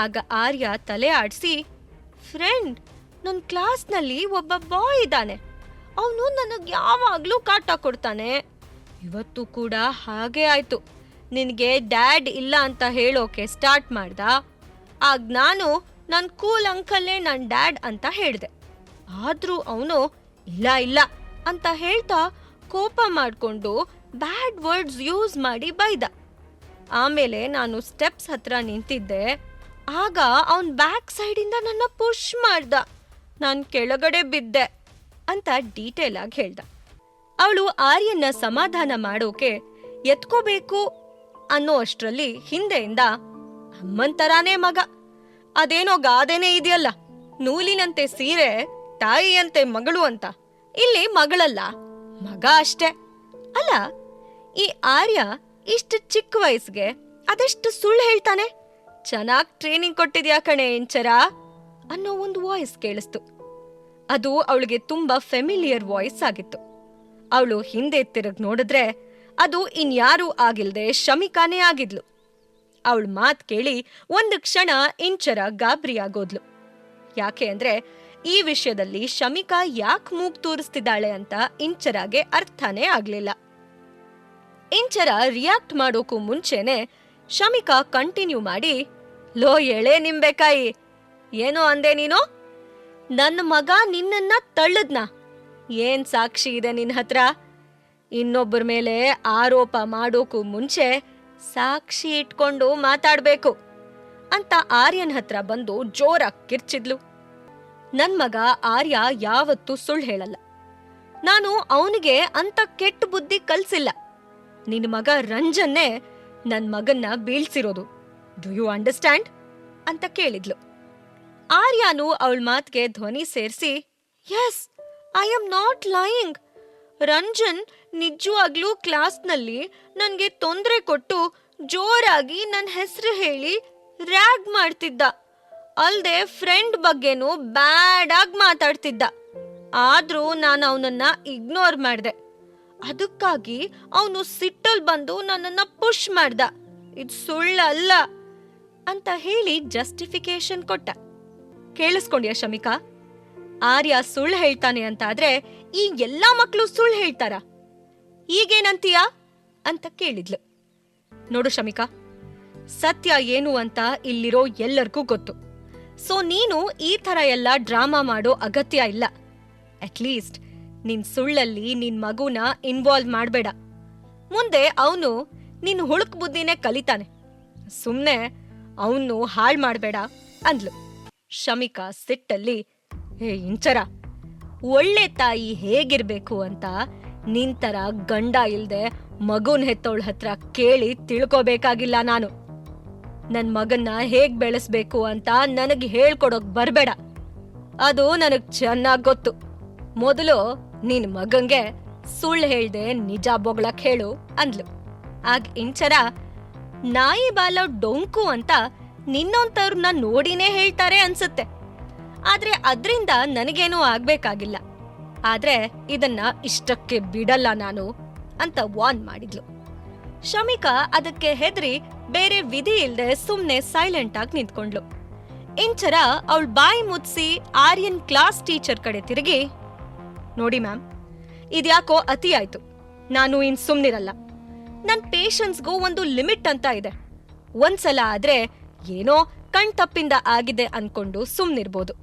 ಆಗ ಆರ್ಯ ತಲೆ ಆಡಿಸಿ, ಫ್ರೆಂಡ್, ನನ್ನ ಕ್ಲಾಸ್ನಲ್ಲಿ ಒಬ್ಬ ಬಾಯ್ ಇದ್ದಾನೆ. ಅವನು ನನಗೆ ಯಾವಾಗ್ಲೂ ಕಾಟ ಕೊಡ್ತಾನೆ. ಇವತ್ತು ಕೂಡ ಹಾಗೆ ಆಯ್ತು. ನಿನಗೆ ಡ್ಯಾಡ್ ಇಲ್ಲ ಅಂತ ಹೇಳೋಕೆ ಸ್ಟಾರ್ಟ್ ಮಾಡ್ದ. ಆಗ ನಾನು ನನ್ನ ಕೂಲ್ ಅಂಕಲ್ಲೇ ನನ್ನ ಡ್ಯಾಡ್ ಅಂತ ಹೇಳಿದೆ. ಆದ್ರೂ ಅವನು ಇಲ್ಲ ಇಲ್ಲ ಅಂತ ಹೇಳ್ತಾ ಕೋಪ ಮಾಡಿಕೊಂಡು ಬ್ಯಾಡ್ ವರ್ಡ್ಸ್ ಯೂಸ್ ಮಾಡಿ ಬೈದ. ಆಮೇಲೆ ನಾನು ಸ್ಟೆಪ್ಸ್ ಹತ್ರ ನಿಂತಿದ್ದೆ. ಆಗ ಅವನ್ ಬ್ಯಾಕ್ ಸೈಡಿಂದ ನನ್ನ ಪುಷ್ ಮಾಡ್ದ. ನಾನು ಕೆಳಗಡೆ ಬಿದ್ದೆ ಅಂತ ಡೀಟೇಲ್ ಆಗಿ ಹೇಳ್ದ. ಅವಳು ಆರ್ಯನ್ನ ಸಮಾಧಾನ ಮಾಡೋಕೆ ಎತ್ಕೋಬೇಕು ಅನ್ನೋ ಅಷ್ಟ್ರಲ್ಲಿ ಹಿಂದೆಯಿಂದ, ಅಮ್ಮನ್ ತರಾನೇ ಮಗ, ಅದೇನೋ ಗಾದೆನೇ ಇದೆಯಲ್ಲ, ನೂಲಿನಂತೆ ಸೀರೆ ತಾಯಿಯಂತೆ ಮಗಳು ಅಂತ. ಇಲ್ಲಿ ಮಗಳಲ್ಲ, ಮಗ ಅಷ್ಟೇ. ಅಲ್ಲ, ಈ ಆರ್ಯ ಇಷ್ಟು ಚಿಕ್ಕ ವಯಸ್ಸಿಗೆ ಅದೆಷ್ಟು ಸುಳ್ಳು ಹೇಳ್ತಾನೆ. ಚೆನ್ನಾಗ್ ಟ್ರೈನಿಂಗ್ ಕೊಟ್ಟಿದ್ಯಾ ಕಣೆ ಇಂಚರ ಅನ್ನೋ ಒಂದು ವಾಯ್ಸ್ ಕೇಳಿಸ್ತು. ಅದು ಅವಳಿಗೆ ತುಂಬಾ ಫೆಮಿಲಿಯರ್ ವಾಯ್ಸ್ ಆಗಿತ್ತು. ಅವಳು ಹಿಂದೆ ತಿರುಗಿ ನೋಡಿದ್ರೆ ಅದು ಇನ್ಯಾರೂ ಆಗಿಲ್ದೆ ಶಮಿಕಾನೇ ಆಗಿದ್ಲು. ಅವಳ ಮಾತ್ ಕೇಳಿ ಒಂದು ಕ್ಷಣ ಇಂಚರ ಗಾಬರಿಯಾಗೋದ್ಲು. ಯಾಕೆ ಅಂದ್ರೆ ಈ ವಿಷಯದಲ್ಲಿ ಶಮಿಕಾ ಯಾಕೆ ಮೂಗ್ ತೂರಿಸ್ತಿದ್ದಾಳೆ ಅಂತ ಇಂಚರಾಗೆ ಅರ್ಥನೇ ಆಗ್ಲಿಲ್ಲ. ಇಂಚರ ರಿಯಾಕ್ಟ್ ಮಾಡೋಕು ಮುಂಚೆನೆ ಶಮಿಕಾ ಕಂಟಿನ್ಯೂ ಮಾಡಿ, ಲೋ ಎಳೆ ನಿಂಬೆಕಾಯಿ, ಏನೋ ಅಂದೆ ನೀನು? ನನ್ನ ಮಗ ನಿನ್ನನ್ನ ತಳ್ಳದ್ನ? ಏನ್ ಸಾಕ್ಷಿ ಇದೆ ನಿನ್ ಹತ್ರ? ಇನ್ನೊಬ್ಬರ ಮೇಲೆ ಆರೋಪ ಮಾಡೋಕು ಮುಂಚೆ ಸಾಕ್ಷಿ ಇಟ್ಕೊಂಡು ಮಾತಾಡ್ಬೇಕು ಅಂತ ಆರ್ಯನ್ ಹತ್ರ ಬಂದು ಜೋರಾಗಿ ಕಿರ್ಚಿದ್ಲು. ನನ್ ಮಗ ಆರ್ಯ ಯಾವತ್ತೂ ಸುಳ್ಳು ಹೇಳಲ್ಲ. ನಾನು ಅವನಿಗೆ ಅಂತ ಕೆಟ್ಟ ಬುದ್ಧಿ ಕಲ್ಸಿಲ್ಲ. ನಿನ್ ಮಗ ರಂಜನ್ನೇ ನನ್ ಮಗನ್ನ ಬೀಳ್ಸಿರೋದು. ಡು ಯು ಅಂಡರ್ಸ್ಟ್ಯಾಂಡ್ ಅಂತ ಕೇಳಿದ್ಲು. ಆರ್ಯಾನು ಅವಳ ಮಾತ್ಗೆ ಧ್ವನಿ ಸೇರಿಸಿ, yes, I am not lying. Ranjan ನಿಜವಾಗ್ಲೂ ಕ್ಲಾಸ್ನಲ್ಲಿ ನನ್ಗೆ ತೊಂದರೆ ಕೊಟ್ಟು ಜೋರಾಗಿ ನನ್ನ ಹೆಸರು ಹೇಳಿ ರ್ಯಾಗ್ ಮಾಡ್ತಿದ್ದ. ಅಲ್ದೆ ಫ್ರೆಂಡ್ ಬಗ್ಗೆನೂ ಬ್ಯಾಡ್ ಆಗಿ ಮಾತಾಡ್ತಿದ್ದ. ಆದ್ರೂ ನಾನು ಅವನನ್ನ ಇಗ್ನೋರ್ ಮಾಡ್ದೆ. ಅದಕ್ಕಾಗಿ ಅವನು ಸಿಟ್ಟಲ್ ಬಂದು ನನ್ನನ್ನ ಪುಷ್ ಮಾಡ್ದ. ಇದು ಸುಳ್ಳಲ್ಲ ಅಂತ ಹೇಳಿ ಜಸ್ಟಿಫಿಕೇಶನ್ ಕೊಟ್ಟ. ಕೇಳಿಸ್ಕೊಂಡ್ಯಾ ಶಮಿಕಾ? ಆರ್ಯ ಸುಳ್ಳು ಹೇಳ್ತಾನೆ ಅಂತಾದ್ರೆ ಈ ಎಲ್ಲಾ ಮಕ್ಕಳು ಸುಳ್ಳು ಹೇಳ್ತಾರ? ಈಗೇನಂತೀಯಾ ಅಂತ ಕೇಳಿದ್ಲು. ನೋಡು ಶಮಿಕಾ, ಸತ್ಯ ಏನು ಅಂತ ಇಲ್ಲಿರೋ ಎಲ್ಲರಿಗೂ ಗೊತ್ತು. ಸೊ ನೀನು ಈ ತರ ಎಲ್ಲ ಡ್ರಾಮಾ ಮಾಡೋ ಅಗತ್ಯ ಇಲ್ಲ. ಅಟ್ಲೀಸ್ಟ್ ನಿನ್ ಸುಳ್ಳಲ್ಲಿ ನಿನ್ ಮಗುನ ಇನ್ವಾಲ್ವ್ ಮಾಡ್ಬೇಡ. ಮುಂದೆ ಅವನು ನಿನ್ ಹುಳುಕ್ ಬುದ್ಧಿನೇ ಕಲಿತಾನೆ. ಸುಮ್ನೆ ಅವನು ಹಾಳ್ ಮಾಡ್ಬೇಡ ಅಂದ್ಲು. ಶಮಿಕಾ ಸಿಟ್ಟಲ್ಲಿ, ಹೇ ಇಂಚರ, ಒಳ್ಳೆ ತಾಯಿ ಹೇಗಿರ್ಬೇಕು ಅಂತ ನಿಂತರ ಗಂಡ ಇಲ್ದೆ ಮಗುನ್ ಹೆತ್ತೋಳ್ ಹತ್ರ ಕೇಳಿ ತಿಳ್ಕೋಬೇಕಾಗಿಲ್ಲ ನಾನು. ನನ್ ಮಗನ್ನ ಹೇಗ್ ಬೆಳೆಸ್ಬೇಕು ಅಂತ ನನಗ್ ಹೇಳ್ಕೊಡೋಕ್ ಬರ್ಬೇಡ. ಅದು ನನಗ್ ಚೆನ್ನಾಗ್ ಗೊತ್ತು. ಮೊದಲು ನಿನ್ ಮಗಂಗೆ ಸುಳ್ಳು ಹೇಳ್ದೆ ನಿಜ ಬೊಗಳಕ್ ಹೇಳು ಅಂದ್ಲು. ಆಗ ಇಂಚರ, ನಾಯಿ ಬಾಲ ಡೊಂಕು ಅಂತ ನಿನ್ನೊಂತವ್ರನ್ನ ನೋಡಿನೇ ಹೇಳ್ತಾರೆ ಅನ್ಸುತ್ತೆ. ಆದ್ರೆ ಅದ್ರಿಂದ ನನಗೇನೂ ಆಗ್ಬೇಕಾಗಿಲ್ಲ. ಆದ್ರೆ ಇದನ್ನ ಇಷ್ಟಕ್ಕೆ ಬಿಡಲ್ಲ ನಾನು ಅಂತ ವಾರ್ನ್ ಮಾಡಿದ್ಲು. ಶಮಿಕಾ ಅದಕ್ಕೆ ಹೆದರಿ ಬೇರೆ ವಿಧಿ ಇಲ್ದೆ ಸುಮ್ನೆ ಸೈಲೆಂಟ್ ಆಗಿ ನಿಂತ್ಕೊಂಡ್ಲು. ಇಂಚರ ಅವಳ ಬಾಯಿ ಮುಚ್ಸಿ ಆರ್ಯನ್ ಕ್ಲಾಸ್ ಟೀಚರ್ ಕಡೆ ತಿರುಗಿ, ನೋಡಿ ಮ್ಯಾಮ್, ಇದ್ಯಾಕೋ ಅತಿ ಆಯ್ತು. ನಾನು ಇನ್ ಸುಮ್ನಿರಲ್ಲ. ನನ್ ಪೇಷನ್ಸ್ಗೂ ಒಂದು ಲಿಮಿಟ್ ಅಂತ ಇದೆ. ಒಂದ್ಸಲ ಆದ್ರೆ ಏನೋ ಕಣ್ ತಪ್ಪಿಂದ ಆಗಿದೆ ಅನ್ಕೊಂಡು ಸುಮ್ನಿರ್ಬೋದು.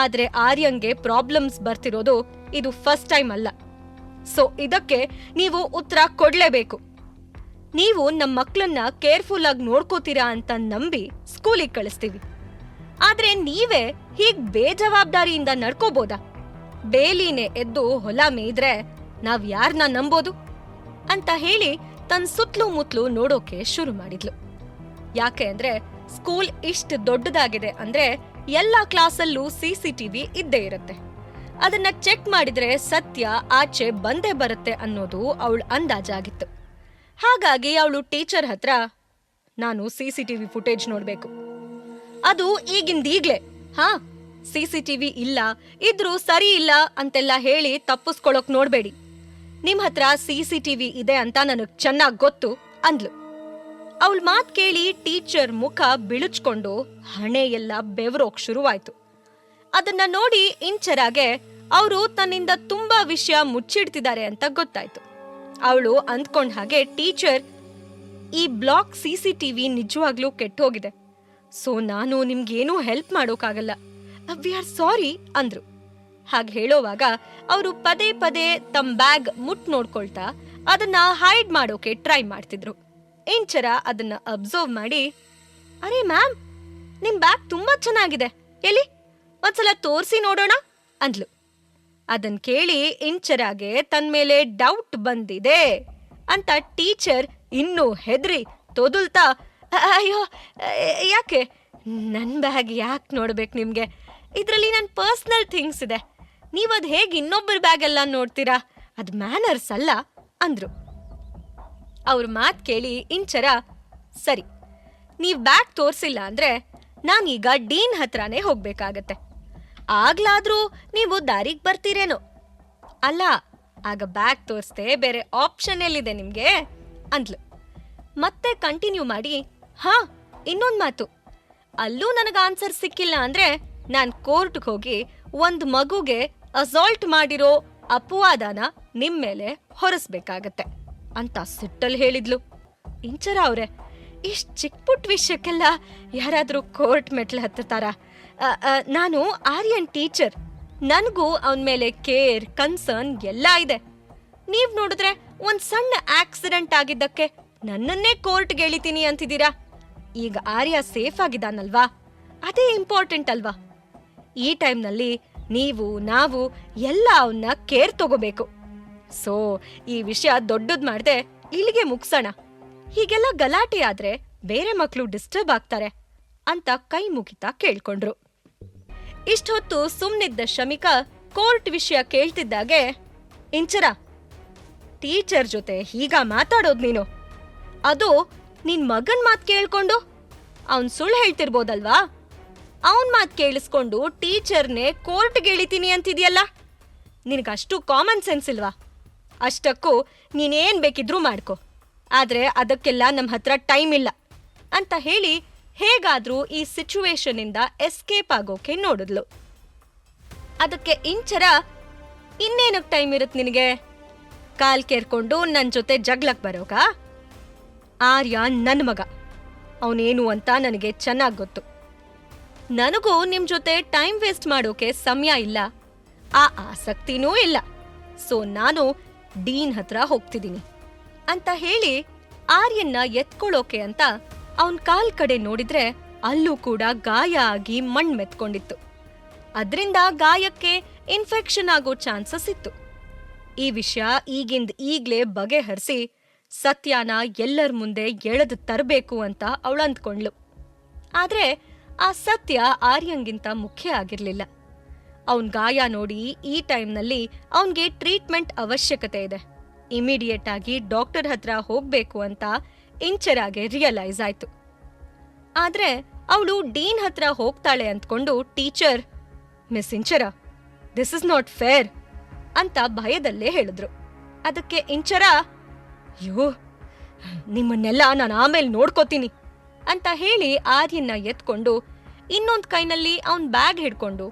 ಆದ್ರೆ ಆರ್ಯಂಗೆ ಪ್ರಾಬ್ಲಮ್ಸ್ ಬರ್ತಿರೋದು ಇದು ಫಸ್ಟ್ ಟೈಮ್ ಅಲ್ಲ. ಸೊ ಇದಕ್ಕೆ ನೀವು ಉತ್ತರ ಕೊಡ್ಲೇಬೇಕು. ನೀವು ನಮ್ಮ ಮಕ್ಕಳನ್ನ ಕೇರ್ಫುಲ್ ಆಗಿ ನೋಡ್ಕೋತೀರಾ ಅಂತ ನಂಬಿ ಸ್ಕೂಲಿಗೆ ಕಳಿಸ್ತೀವಿ. ಆದ್ರೆ ನೀವೇ ಹೀಗ್ ಬೇಜವಾಬ್ದಾರಿಯಿಂದ ನಡ್ಕೋಬೋದಾ? ಬೇಲಿನೇ ಎದ್ದು ಹೊಲ ಮೇಯ್ದ್ರೆ ನಾವ್ ಯಾರನ್ನ ನಂಬೋದು ಅಂತ ಹೇಳಿ ತನ್ನ ಸುತ್ಲು ಮುತ್ಲು ನೋಡೋಕೆ ಶುರು ಮಾಡಿದ್ಲು. ಯಾಕೆ ಅಂದ್ರೆ ಸ್ಕೂಲ್ ಇಷ್ಟು ದೊಡ್ಡದಾಗಿದೆ ಅಂದ್ರೆ ಎಲ್ಲಾ ಕ್ಲಾಸಲ್ಲೂ CCTV ಇದ್ದೇ ಇರುತ್ತೆ. ಅದನ್ನ ಚೆಕ್ ಮಾಡಿದ್ರೆ ಸತ್ಯ ಆಚೆ ಬಂದೇ ಬರುತ್ತೆ ಅನ್ನೋದು ಅವಳ ಅಂದಾಜಾಗಿತ್ತು. ಹಾಗಾಗಿ ಅವಳು ಟೀಚರ್ ಹತ್ರ, ನಾನು CCTV ಫುಟೇಜ್ ನೋಡ್ಬೇಕು, ಅದು ಈಗಿಂದೀಗ್ಲೇ. CCTV ಇಲ್ಲ, ಇದ್ರೂ ಸರಿ ಇಲ್ಲ ಅಂತೆಲ್ಲ ಹೇಳಿ ತಪ್ಪಿಸ್ಕೊಳಕ್ ನೋಡ್ಬೇಡಿ. ನಿಮ್ ಹತ್ರ CCTV ಇದೆ ಅಂತ ನನಗ್ ಚೆನ್ನಾಗ್ ಗೊತ್ತು ಅಂದ್ಲು. ಅವಳ ಮಾತ್ ಕೇಳಿ ಟೀಚರ್ ಮುಖ ಬಿಳುಚ್ಕೊಂಡು ಹಣೆ ಎಲ್ಲ ಬೆವರೋಕ್ ಶುರುವಾಯ್ತು. ಅದನ್ನ ನೋಡಿ ಇಂಚರಾಗೆ ಅವರು ತನ್ನಿಂದ ತುಂಬಾ ವಿಷಯ ಮುಚ್ಚಿಡ್ತಿದ್ದಾರೆ ಅಂತ ಗೊತ್ತಾಯ್ತು. ಅವಳು ಅಂದ್ಕೊಂಡ್ ಹಾಗೆ, ಟೀಚರ್, ಈ ಬ್ಲಾಕ್ CCTV ನಿಜವಾಗ್ಲೂ ಕೆಟ್ಟೋಗಿದೆ, ಸೊ ನಾನು ನಿಮ್ಗೇನೂ ಹೆಲ್ಪ್ ಮಾಡೋಕ್ಕಾಗಲ್ಲ, ವಿ ಆರ್ ಸಾರಿ ಅಂದ್ರು. ಹಾಗೆ ಹೇಳೋವಾಗ ಅವರು ಪದೇ ಪದೇ ತಮ್ಮ ಬ್ಯಾಗ್ ನೋಡ್ಕೊಳ್ತಾ ಅದನ್ನ ಹೈಡ್ ಮಾಡೋಕೆ ಟ್ರೈ ಮಾಡ್ತಿದ್ರು. ಇಂಚರ ಅದನ್ನ ಅಬ್ಸರ್ವ್ ಮಾಡಿ, ಅರೆ ಮ್ಯಾಮ್, ನಿಮ್ ಬ್ಯಾಗ್ ತುಂಬಾ ಚೆನ್ನಾಗಿದೆ, ಎಲ್ಲಿ ಒಂದ್ಸಲ ತೋರಿಸಿ ನೋಡೋಣ ಅಂದ್ಲು. ಅದನ್ ಕೇಳಿ ಇಂಚರಾಗೆ ತನ್ ಮೇಲೆ ಡೌಟ್ ಬಂದಿದೆ ಅಂತ ಟೀಚರ್ ಇನ್ನೂ ಹೆದ್ರಿ ತೊದಲ್ತಾ, ಅಯ್ಯೋ ಯಾಕೆ, ನನ್ ಬ್ಯಾಗ್ ಯಾಕೆ ನೋಡ್ಬೇಕು ನಿಮ್ಗೆ, ಇದ್ರಲ್ಲಿ ನನ್ನ ಪರ್ಸನಲ್ ಥಿಂಗ್ಸ್ ಇದೆ, ನೀವದ್ ಹೇಗೆ ಇನ್ನೊಬ್ಬರ ಬ್ಯಾಗ್ ಎಲ್ಲ ನೋಡ್ತೀರಾ, ಅದ್ ಮ್ಯಾನರ್ಸ್ ಅಲ್ಲ ಅಂದ್ರು. ಅವ್ರ ಮಾತ್ ಕೇಳಿ ಇಂಚರ, ಸರಿ, ನೀವ್ ಬ್ಯಾಗ್ ತೋರ್ಸಿಲ್ಲ ಅಂದ್ರೆ ನಾನೀಗ ಡೀನ್ ಹತ್ರನೇ ಹೋಗ್ಬೇಕಾಗತ್ತೆ, ಆಗ್ಲಾದ್ರೂ ನೀವು ದಾರಿಗ್ ಬರ್ತೀರೇನೋ. ಅಲ್ಲ, ಆಗ ಬ್ಯಾಗ್ ತೋರಿಸ್ದೆ ಬೇರೆ ಆಪ್ಷನ್ ಎಲ್ಲಿದೆ ನಿಮ್ಗೆ ಅಂದ್ಲು. ಮತ್ತೆ ಕಂಟಿನ್ಯೂ ಮಾಡಿ, ಹಾ, ಇನ್ನೊಂದ್ ಮಾತು, ಅಲ್ಲೂ ನನಗೆ ಆನ್ಸರ್ ಸಿಕ್ಕಿಲ್ಲ ಅಂದ್ರೆ ನಾನ್ ಕೋರ್ಟ್ಗೆ ಹೋಗಿ ಒಂದ್ ಮಗುಗೆ ಅಸಾಲ್ಟ್ ಮಾಡಿರೋ ಅಪವಾದನ ನಿಮ್ ಮೇಲೆ ಹೊರಸ್ಬೇಕಾಗತ್ತೆ ಅಂತ ಸಿಟ್ಟಲ್ಲಿ ಹೇಳಿದ್ಲು. ಇಂಚರ ಅವ್ರೆ, ಇಷ್ಟ್ ಚಿಕ್ಕ ಪುಟ್ಟ ವಿಷಯಕ್ಕೆಲ್ಲ ಯಾರಾದ್ರೂ ಕೋರ್ಟ್ ಮೆಟ್ಲು ಹತ್ತಾರ? ನಾನು ಆರ್ಯನ್ ಟೀಚರ್, ನನಗೂ ಅವನ ಮೇಲೆ ಕೇರ್, ಕನ್ಸರ್ನ್ ಎಲ್ಲ ಇದೆ. ನೀವ್ ನೋಡಿದ್ರೆ ಒಂದ್ ಸಣ್ಣ ಆಕ್ಸಿಡೆಂಟ್ ಆಗಿದ್ದಕ್ಕೆ ನನ್ನನ್ನೇ ಕೋರ್ಟ್ಗೆ ಎಳಿತೀನಿ ಅಂತಿದ್ದೀರಾ. ಈಗ ಆರ್ಯ ಸೇಫ್ ಆಗಿದ್ದಾನಲ್ವಾ, ಅದೇ ಇಂಪಾರ್ಟೆಂಟ್ ಅಲ್ವಾ. ಈ ಟೈಮ್ನಲ್ಲಿ ನೀವು ನಾವು ಎಲ್ಲ ಅವನ್ನ ಕೇರ್ ತಗೋಬೇಕು. ಸೊ ಈ ವಿಷಯ ದೊಡ್ಡದ್ ಮಾಡ್ದೆ ಇಲ್ಲಿಗೆ ಮುಗ್ಸೋಣ. ಹೀಗೆಲ್ಲ ಗಲಾಟೆ ಆದ್ರೆ ಬೇರೆ ಮಕ್ಕಳು ಡಿಸ್ಟರ್ಬ್ ಆಗ್ತಾರೆ ಅಂತ ಕೈ ಮುಗಿತಾ ಕೇಳ್ಕೊಂಡ್ರು. ಇಷ್ಟೊತ್ತು ಸುಮ್ನಿದ್ದ ಶಮಿಕಾ ಕೋರ್ಟ್ ವಿಷಯ ಕೇಳ್ತಿದ್ದಾಗೆ, ಇಂಚರ, ಟೀಚರ್ ಜೊತೆ ಹೀಗ ಮಾತಾಡೋದ್ ನೀನು? ಅದು ನಿನ್ ಮಗನ್ ಮಾತ್ ಕೇಳ್ಕೊಂಡು? ಅವನ್ ಸುಳ್ಳು ಹೇಳ್ತಿರ್ಬೋದಲ್ವಾ? ಅವನ್ ಮಾತ್ ಕೇಳಿಸ್ಕೊಂಡು ಟೀಚರ್ನೇ ಕೋರ್ಟ್ಗೆ ಎಳಿತೀನಿ ಅಂತಿದ್ಯಲ್ಲ, ನಿನಗಷ್ಟು ಕಾಮನ್ ಸೆನ್ಸ್ ಇಲ್ವಾ? ಅಷ್ಟಕ್ಕೂ ನೀನೇನ್ ಬೇಕಿದ್ರೂ ಮಾಡ್ಕೊ, ಆದ್ರೆ ಅದಕ್ಕೆಲ್ಲ ನಮ್ಮ ಹತ್ರ ಟೈಮ್ ಇಲ್ಲ ಅಂತ ಹೇಳಿ ಹೇಗಾದ್ರೂ ಈ ಸಿಚುವೇಶನ್ ಇಂದ ಎಸ್ಕೇಪ್ ಆಗೋಕೆ ನೋಡಿದ್ಲು. ಅದಕ್ಕೆ ಇಂಚರ, ಇನ್ನೇನಕ್ ಟೈಮ್ ಇರುತ್ತೆ ನಿನಗೆ? ಕಾಲ್ ಕೇರ್ಕೊಂಡು ನನ್ ಜೊತೆ ಜಗ್ಲಕ್ ಬರೋಕ? ಆರ್ಯ ನನ್ ಮಗ, ಅವನೇನು ಅಂತ ನನಗೆ ಚೆನ್ನಾಗ್ ಗೊತ್ತು. ನನಗೂ ನಿಮ್ ಜೊತೆ ಟೈಮ್ ವೇಸ್ಟ್ ಮಾಡೋಕೆ ಸಮಯ ಇಲ್ಲ, ಆ ಆಸಕ್ತಿನೂ ಇಲ್ಲ. ಸೊ ನಾನು ಡೀನ್ ಹತ್ರ ಹೋಗ್ತಿದ್ದೀನಿ ಅಂತ ಹೇಳಿ ಆರ್ಯನ್ನ ಎತ್ಕೊಳ್ಳೋಕೆ ಅಂತ ಅವನ್ ಕಾಲ್ ಕಡೆ ನೋಡಿದ್ರೆ ಅಲ್ಲೂ ಕೂಡ ಗಾಯ ಆಗಿ ಮಣ್ ಮೆತ್ಕೊಂಡಿತ್ತು. ಅದ್ರಿಂದ ಗಾಯಕ್ಕೆ ಇನ್ಫೆಕ್ಷನ್ ಆಗೋ ಚಾನ್ಸಸ್ ಇತ್ತು. ಈ ವಿಷಯ ಈಗ್ಲೇ ಬಗೆಹರಿಸಿ ಸತ್ಯನ ಎಲ್ಲರ ಮುಂದೆ ಎಳೆದು ತರಬೇಕು ಅಂತ ಅವಳು ಅಂದ್ಕೊಂಡ್ಲು. ಆದ್ರೆ ಆ ಸತ್ಯ ಆರ್ಯಂಗಿಂತ ಮುಖ್ಯ ಆಗಿರ್ಲಿಲ್ಲ. ಅವನ್ ಗಾಯ ನೋಡಿ ಈ ಟೈಮ್ನಲ್ಲಿ ಅವನ್ಗೆ ಟ್ರೀಟ್ಮೆಂಟ್ ಅವಶ್ಯಕತೆ ಇದೆ, ಇಮಿಡಿಯೇಟ್ ಆಗಿ ಡಾಕ್ಟರ್ ಹತ್ರ ಹೋಗ್ಬೇಕು ಅಂತ ಇಂಚರಾಗೆ ರಿಯಲೈಸ್ ಆಯ್ತು. ಆದ್ರೆ ಅವಳು ಡೀನ್ ಹತ್ರ ಹೋಗ್ತಾಳೆ ಅಂದ್ಕೊಂಡು teacher, miss Inchara, this is not fair ಅಂತ ಭಯದಲ್ಲೇ ಹೇಳಿದ್ರು. ಅದಕ್ಕೆ ಇಂಚರ, ಅಯ್ಯೋ, ನಿಮ್ಮನ್ನೆಲ್ಲ ನಾನು ಆಮೇಲೆ ನೋಡ್ಕೋತೀನಿ ಅಂತ ಹೇಳಿ ಆರ್ಯನ್ನ ಎತ್ಕೊಂಡು ಇನ್ನೊಂದ್ ಕೈನಲ್ಲಿ ಅವನ್ ಬ್ಯಾಗ್ ಹಿಡ್ಕೊಂಡು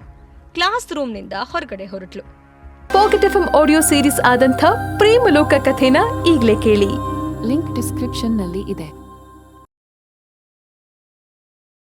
ಕ್ಲಾಸ್ ರೂಮ್ನಿಂದ ಹೊರಗಡೆ ಹೊರಟ್ಲು. ಪಾಕೆಟ್ ಎಫ್ಎಂ ಆಡಿಯೋ ಸೀರೀಸ್ ಆದಂಥ ಪ್ರೇಮಲೋಕ ಕಥೆನ ಈಗ್ಲೇ ಕೇಳಿ. ಲಿಂಕ್ ಡಿಸ್ಕ್ರಿಪ್ಷನ್ ನಲ್ಲಿ ಇದೆ.